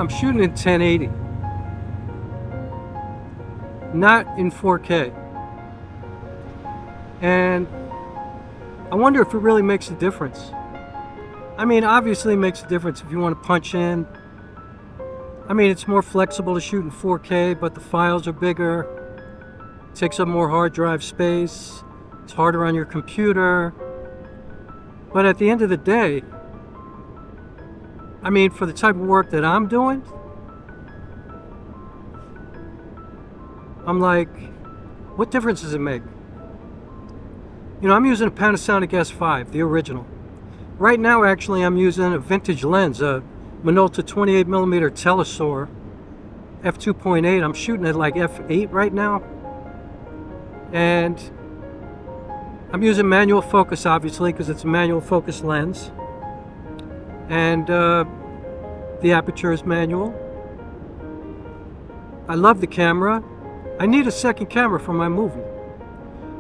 I'm shooting in 1080, not in 4K. And I wonder if it really makes a difference. I mean, obviously it makes a difference if you want to punch in. I mean, it's more flexible to shoot in 4K, but the files are bigger. It takes up more hard drive space. It's harder on your computer. But at the end of the day, I mean, for the type of work that I'm doing, I'm like, what difference does it make? You know, I'm using a Panasonic S5, the original. Right now, actually, I'm using a vintage lens, a Minolta 28mm Telesor f2.8. I'm shooting at like f8 right now. And I'm using manual focus, obviously, because it's a manual focus lens. And the aperture is manual. I love the camera. I need a second camera for my movie.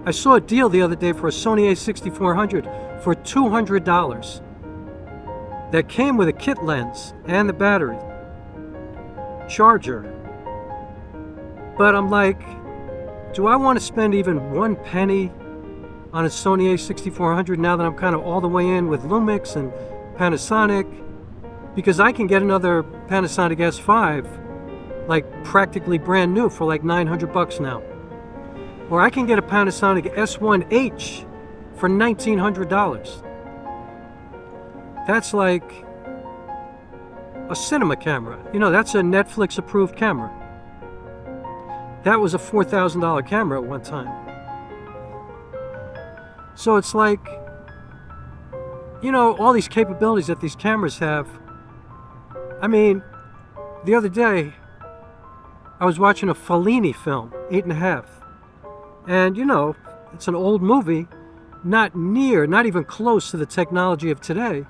I saw a deal the other day for a Sony A6400 for $200 that came with a kit lens and the battery, charger. But I'm like, do I want to spend even 1 penny on a Sony A6400 now that I'm kind of all the way in with Lumix and Panasonic? Because I can get another Panasonic S5 like practically brand new for like 900 bucks now. Or I can get a Panasonic S1H for $1,900. That's like a cinema camera. You know, that's a Netflix approved camera. That was a $4,000 camera at one time. So it's like, you know, all these capabilities that these cameras have. I mean, the other day, I was watching a Fellini film, 8.5. And, you know, it's an old movie, not even close to the technology of today.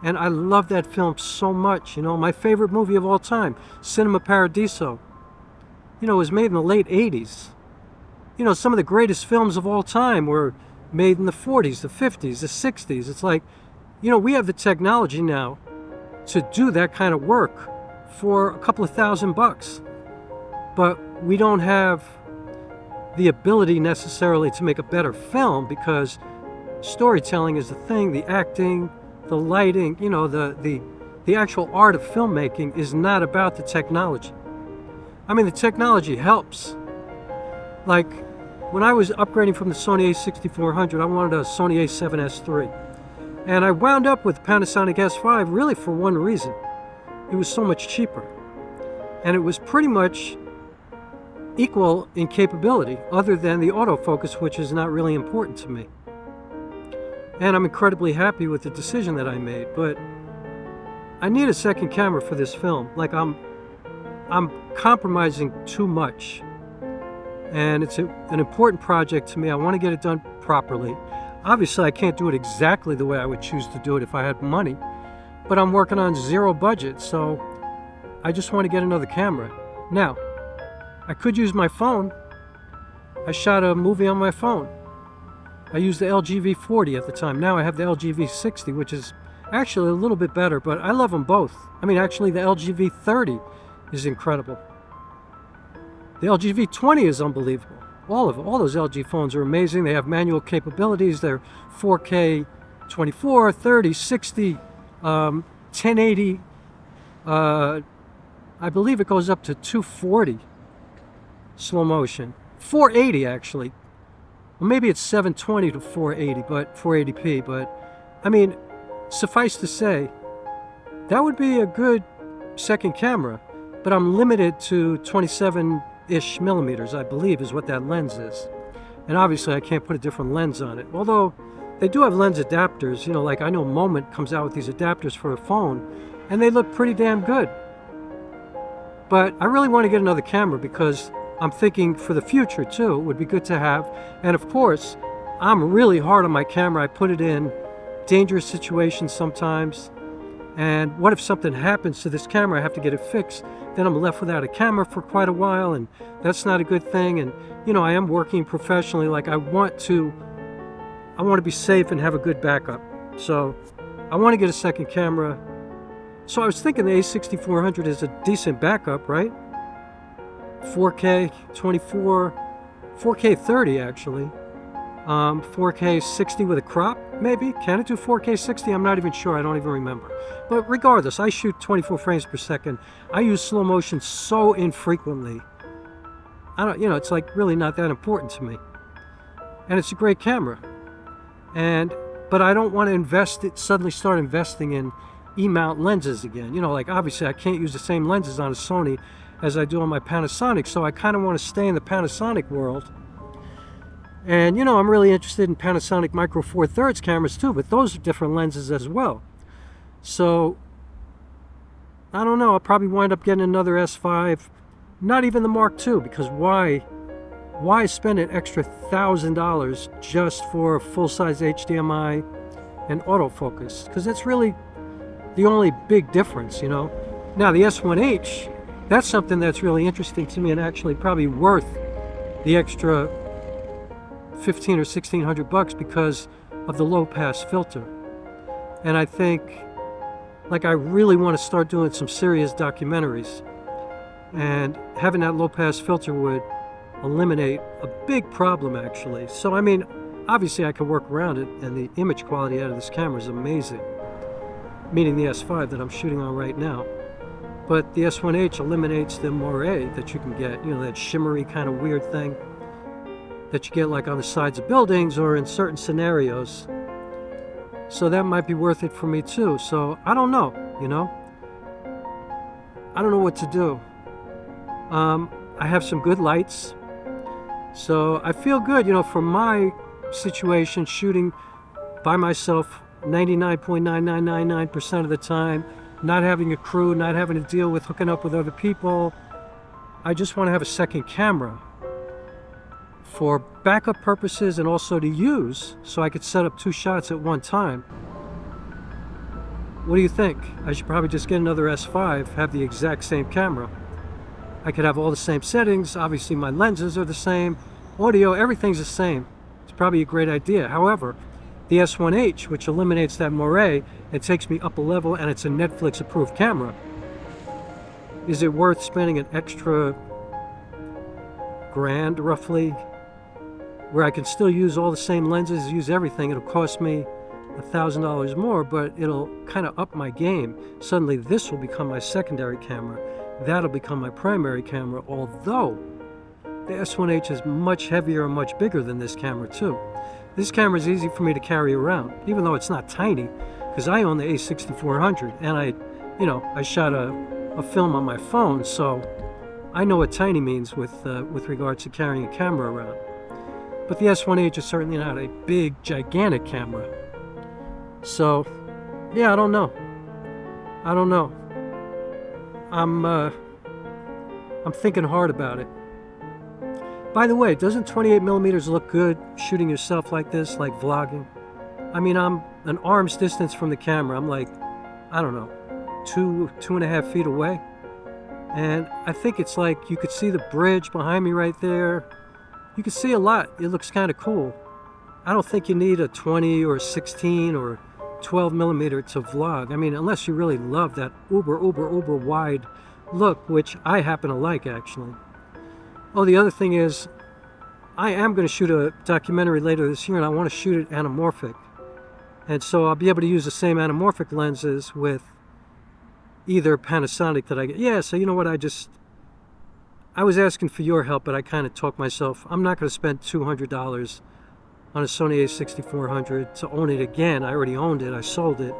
And I love that film so much. You know, my favorite movie of all time, Cinema Paradiso. You know, it was made in the late 80s. You know, some of the greatest films of all time were made in the 40s, the 50s, the 60s. It's like, you know, we have the technology now to do that kind of work for a couple of $1,000 bucks. But we don't have the ability necessarily to make a better film, because storytelling is the thing, the acting, the lighting, you know, the actual art of filmmaking is not about the technology. I mean, the technology helps. Like, when I was upgrading from the Sony A6400, I wanted a Sony A7S3. And I wound up with Panasonic S5 really for one reason. It was so much cheaper. And it was pretty much equal in capability, other than the autofocus, which is not really important to me. And I'm incredibly happy with the decision that I made, but I need a second camera for this film. Like, I'm compromising too much. And it's an important project to me. I want to get it done properly. Obviously, I can't do it exactly the way I would choose to do it if I had money, but I'm working on zero budget, so I just want to get another camera. Now, I could use my phone. I shot a movie on my phone. I used the LG V40 at the time. Now I have the LG V60, which is actually a little bit better, but I love them both. I mean, actually, the LG V30 is incredible. The LG V20 is unbelievable. All those LG phones are amazing. They have manual capabilities. They're 4K, 24, 30, 60, 1080. I believe it goes up to 240 slow motion. 480 actually. Well, maybe it's 720 to 480, but 480p. But I mean, suffice to say, that would be a good second camera. But I'm limited to 27-ish millimeters, I believe, is what that lens is. And obviously, I can't put a different lens on it. Although they do have lens adapters. You know, like I know Moment comes out with these adapters for a phone, and they look pretty damn good. But I really want to get another camera because I'm thinking for the future too, it would be good to have. And of course, I'm really hard on my camera. I put it in dangerous situations sometimes. And what if something happens to this camera? I have to get it fixed. Then I'm left without a camera for quite a while, and that's not a good thing. And you know, I am working professionally. Like I want to be safe and have a good backup. So I want to get a second camera So I was thinking the A6400 is a decent backup, right? 4K 24, 4K 30 actually. 4K 60 with a crop, maybe? Can it do 4K 60? I'm not even sure. I don't even remember. But regardless, I shoot 24 frames per second. I use slow motion so infrequently. It's like really not that important to me. And it's a great camera. But I don't want to suddenly start investing in E-mount lenses again. Like obviously I can't use the same lenses on a Sony as I do on my Panasonic, so I kind of want to stay in the Panasonic world. And I'm really interested in Panasonic Micro Four Thirds cameras too, but those are different lenses as well. So I don't know, I'll probably wind up getting another S5, not even the Mark II, because why spend an extra $1,000 just for full-size HDMI and autofocus? Because that's really the only big difference, Now the S1H, that's something that's really interesting to me and actually probably worth the extra $1,500 or $1,600 because of the low pass filter. And I think I really want to start doing some serious documentaries, and having that low pass filter would eliminate a big problem actually. So I mean, obviously I could work around it, and the image quality out of this camera is amazing, meaning the S5 that I'm shooting on right now. But the S1H eliminates the moire that you can get, that shimmery kind of weird thing that you get like on the sides of buildings or in certain scenarios. So that might be worth it for me too. So I don't know, I don't know what to do. I have some good lights, so I feel good, for my situation, shooting by myself 99.9999% of the time, not having a crew, not having to deal with hooking up with other people. I just want to have a second camera for backup purposes and also to use so I could set up 2 shots at one time. What do you think? I should probably just get another S5, have the exact same camera. I could have all the same settings. Obviously my lenses are the same, audio, everything's the same. It's probably a great idea. However, the S1H, which eliminates that moire, it takes me up a level, and it's a Netflix approved camera. Is it worth spending an extra $1,000 roughly, where I can still use all the same lenses, use everything? It'll cost me $1,000 more, but it'll kind of up my game. Suddenly this will become my secondary camera. That'll become my primary camera, although the S1H is much heavier and much bigger than this camera too. This camera is easy for me to carry around, even though it's not tiny, because I own the A6400, and I shot a film on my phone, so I know what tiny means with regards to carrying a camera around. But the S1H is certainly not a big, gigantic camera. So, yeah, I don't know. I'm thinking hard about it. By the way, doesn't 28mm look good shooting yourself like this, like vlogging? I mean, I'm an arm's distance from the camera. I'm like, I don't know, 2.5 feet away. And I think it's like you could see the bridge behind me right there. You can see a lot. It looks kind of cool. I don't think you need a 20 or 16 or 12mm to vlog. I mean, unless you really love that uber wide look, which I happen to like actually. Oh, the other thing is, I am going to shoot a documentary later this year, and I want to shoot it anamorphic. And so I'll be able to use the same anamorphic lenses with either Panasonic that I get. Yeah, so you know what, I was asking for your help, but I kind of talked myself. I'm not going to spend $200 on a Sony A6400 to own it again. I already owned it, I sold it.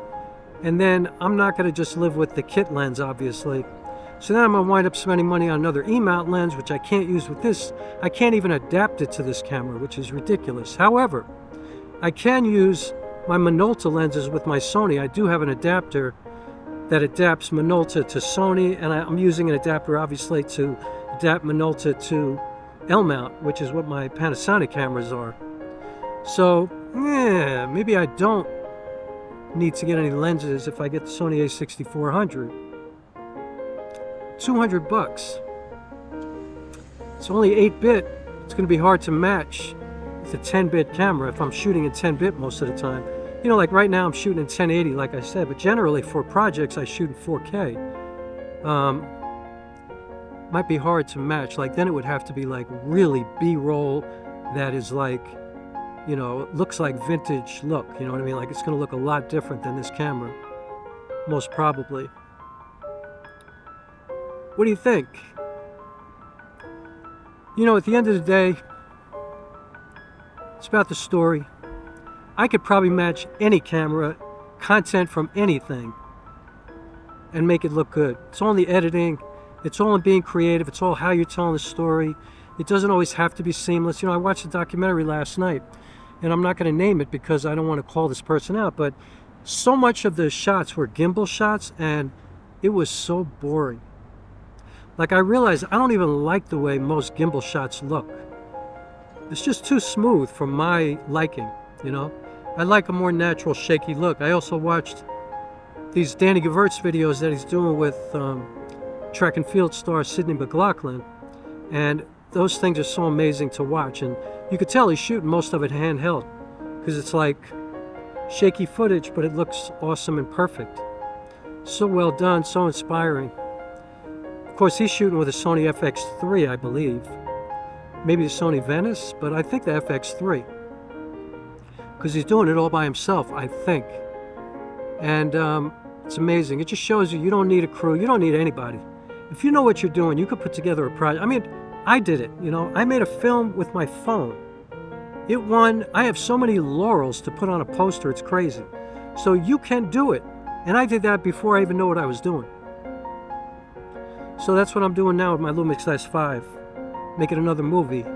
And then I'm not going to just live with the kit lens, obviously. So then I'm going to wind up spending money on another E-mount lens, which I can't use with this. I can't even adapt it to this camera, which is ridiculous. However, I can use my Minolta lenses with my Sony. I do have an adapter that adapts Minolta to Sony, and I'm using an adapter, obviously, to adapt Minolta to L-mount, which is what my Panasonic cameras are. So, yeah, maybe I don't need to get any lenses if I get the Sony A6400. $200. It's only 8-bit. It's going to be hard to match with a 10-bit camera if I'm shooting in 10-bit most of the time. You know, like right now I'm shooting in 1080, like I said, but generally for projects I shoot in 4K. Might be hard to match. Like then it would have to be like really B-roll that is like, you know, looks like vintage look, you know what I mean? Like it's gonna look a lot different than this camera, most probably. What do you think? You know, at the end of the day, it's about the story. I could probably match any camera, content from anything, and make it look good. It's all in the editing, it's all in being creative, it's all how you're telling the story. It doesn't always have to be seamless. You know, I watched a documentary last night, and I'm not going to name it because I don't want to call this person out, but so much of the shots were gimbal shots, and it was so boring. Like I realized I don't even like the way most gimbal shots look. It's just too smooth for my liking, you know? I like a more natural, shaky look. I also watched these Danny Gewirtz videos that he's doing with track and field star Sydney McLaughlin, and those things are so amazing to watch. And you could tell he's shooting most of it handheld because it's like shaky footage, but it looks awesome and perfect. So well done, so inspiring. Of course, he's shooting with a Sony FX3, I believe. Maybe the Sony Venice, but I think the FX3. Because he's doing it all by himself, I think. And it's amazing. It just shows you don't need a crew. You don't need anybody. If you know what you're doing, you could put together a project. I mean, I did it, you know. I made a film with my phone. It won. I have so many laurels to put on a poster, it's crazy. So you can do it. And I did that before I even knew what I was doing. So that's what I'm doing now with my Lumix S5, making another movie.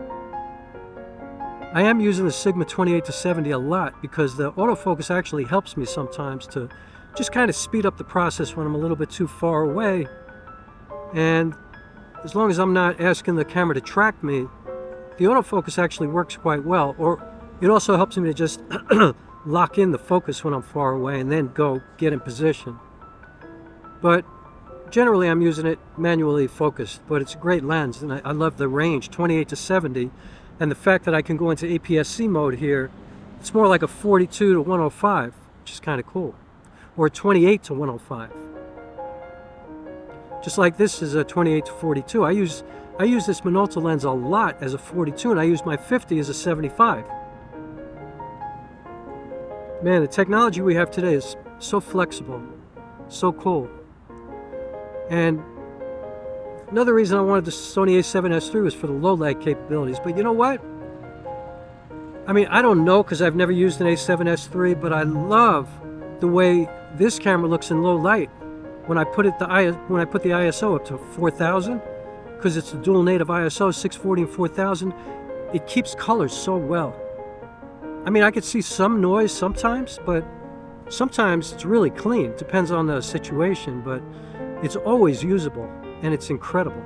I am using the Sigma 28-70 a lot because the autofocus actually helps me sometimes to just kind of speed up the process when I'm a little bit too far away. And as long as I'm not asking the camera to track me, the autofocus actually works quite well. Or it also helps me to just lock in the focus when I'm far away and then go get in position. But generally I'm using it manually focused, but it's a great lens and I love the range, 28-70, and the fact that I can go into APS-C mode here. It's more like a 42-105, which is kind of cool, or 28-105. Just like this is a 28-42. I use this Minolta lens a lot as a 42, and I use my 50 as a 75. Man, the technology we have today is so flexible, so cool. And another reason I wanted the Sony A7S3 was for the low light capabilities. But you know what? I mean, I don't know because I've never used an A7S3, but I love the way this camera looks in low light. When I put the ISO up to 4000, because it's a dual native ISO, 640 and 4000, it keeps colors so well. I mean, I could see some noise sometimes, but sometimes it's really clean. Depends on the situation, but it's always usable, and it's incredible.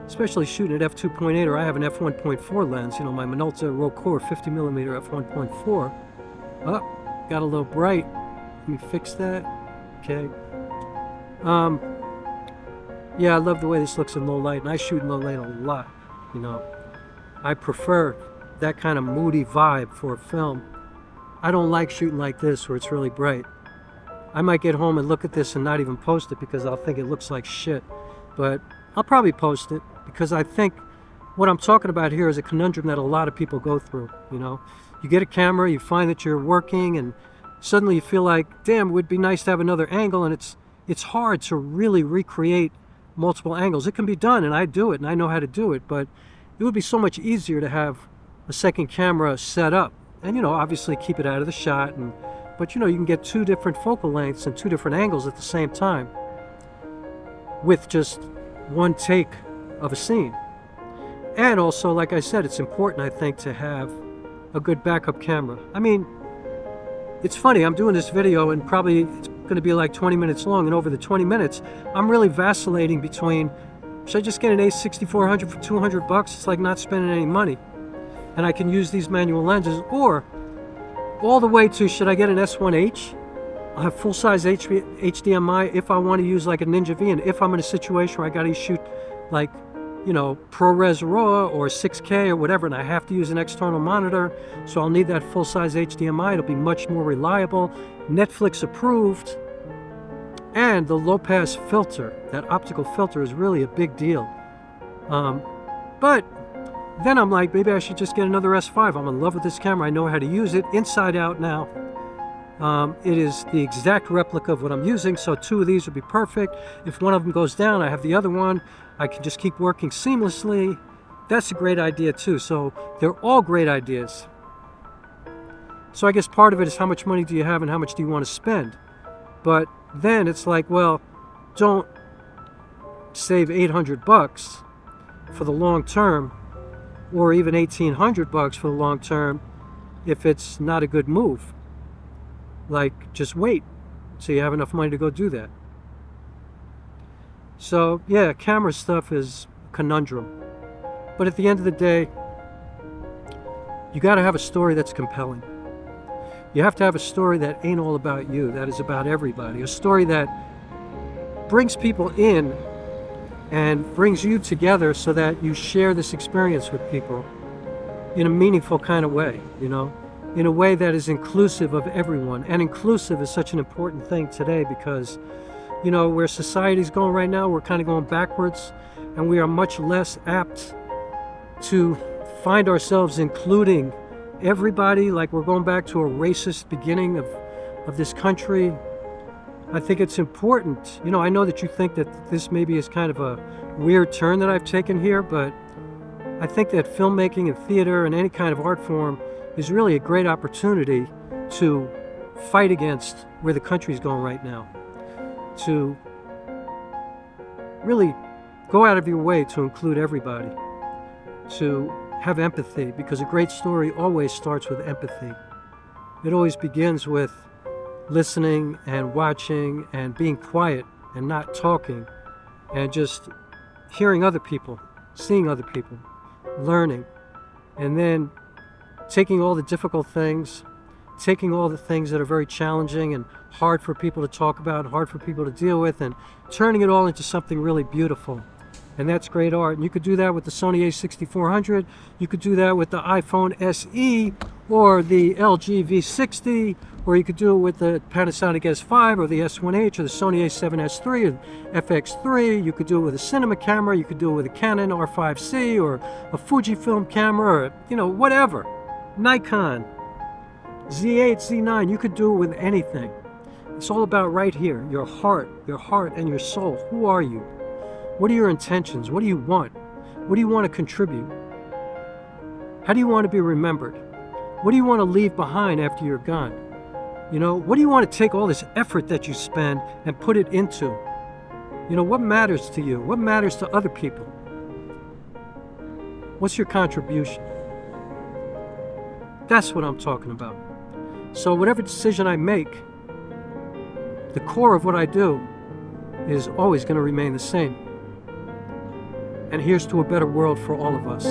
Especially shooting at f2.8, or I have an f1.4 lens, you know, my Minolta Rokkor 50mm f1.4. Oh, got a little bright. Let me fix that. Okay. Yeah, I love the way this looks in low light, and I shoot in low light a lot, you know. I prefer that kind of moody vibe for a film. I don't like shooting like this where it's really bright. I might get home and look at this and not even post it because I'll think it looks like shit. But I'll probably post it because I think what I'm talking about here is a conundrum that a lot of people go through, you know. You get a camera, you find that you're working, and suddenly you feel like, damn, it would be nice to have another angle, and it's hard to really recreate multiple angles. It can be done, and I do it, and I know how to do it, but it would be so much easier to have a second camera set up. And, you know, obviously keep it out of the shot, but, you know, you can get two different focal lengths and two different angles at the same time with just one take of a scene. And also, like I said, it's important, I think, to have a good backup camera. I mean, it's funny, I'm doing this video and probably it's going to be like 20 minutes long, and over the 20 minutes, I'm really vacillating between, should I just get an A6400 for 200 bucks? It's like not spending any money. And I can use these manual lenses, or all the way to, should I get an S1H? I'll have full-size HDMI if I want to use like a Ninja V, and if I'm in a situation where I got to shoot like you know, ProRes RAW or 6K or whatever, and I have to use an external monitor, so I'll need that full-size HDMI. It'll be much more reliable, Netflix approved, and the low-pass filter, that optical filter, is really a big deal. But then I'm like, maybe I should just get another S5. I'm in love with this camera. I know how to use it inside out now. It is the exact replica of what I'm using, so 2 of these would be perfect. If one of them goes down, I have the other one. I can just keep working seamlessly. That's a great idea too. So they're all great ideas. So I guess part of it is how much money do you have and how much do you want to spend. But then it's like, well, don't save $800 for the long term, or even $1,800 for the long term if it's not a good move. Like, just wait so you have enough money to go do that. So yeah, camera stuff is a conundrum. But at the end of the day, you got to have a story that's compelling. You have to have a story that ain't all about you, that is about everybody. A story that brings people in and brings you together so that you share this experience with people in a meaningful kind of way, you know, in a way that is inclusive of everyone. And inclusive is such an important thing today because, you know, where society's going right now, we're kind of going backwards, and we are much less apt to find ourselves including everybody, like we're going back to a racist beginning of this country. I think it's important. You know, I know that you think that this maybe is kind of a weird turn that I've taken here, but I think that filmmaking and theater and any kind of art form is really a great opportunity to fight against where the country's going right now. To really go out of your way to include everybody. To have empathy, because a great story always starts with empathy. It always begins with listening and watching and being quiet and not talking and just hearing other people, seeing other people, learning, and then taking all the difficult things, taking all the things that are very challenging and hard for people to talk about, hard for people to deal with, and turning it all into something really beautiful. And that's great art. And you could do that with the Sony A6400, you could do that with the iPhone SE or the LG V60, or you could do it with the Panasonic S5 or the S1H or the Sony A7S3 or FX3. You could do it with a cinema camera, you could do it with a Canon R5C or a Fujifilm camera, or, you know, whatever. Nikon, Z8, Z9, you could do it with anything. It's all about right here, your heart and your soul. Who are you? What are your intentions? What do you want? What do you want to contribute? How do you want to be remembered? What do you want to leave behind after you're gone? You know, what do you want to take all this effort that you spend and put it into? You know, what matters to you? What matters to other people? What's your contribution? That's what I'm talking about. So whatever decision I make, the core of what I do is always going to remain the same. And here's to a better world for all of us.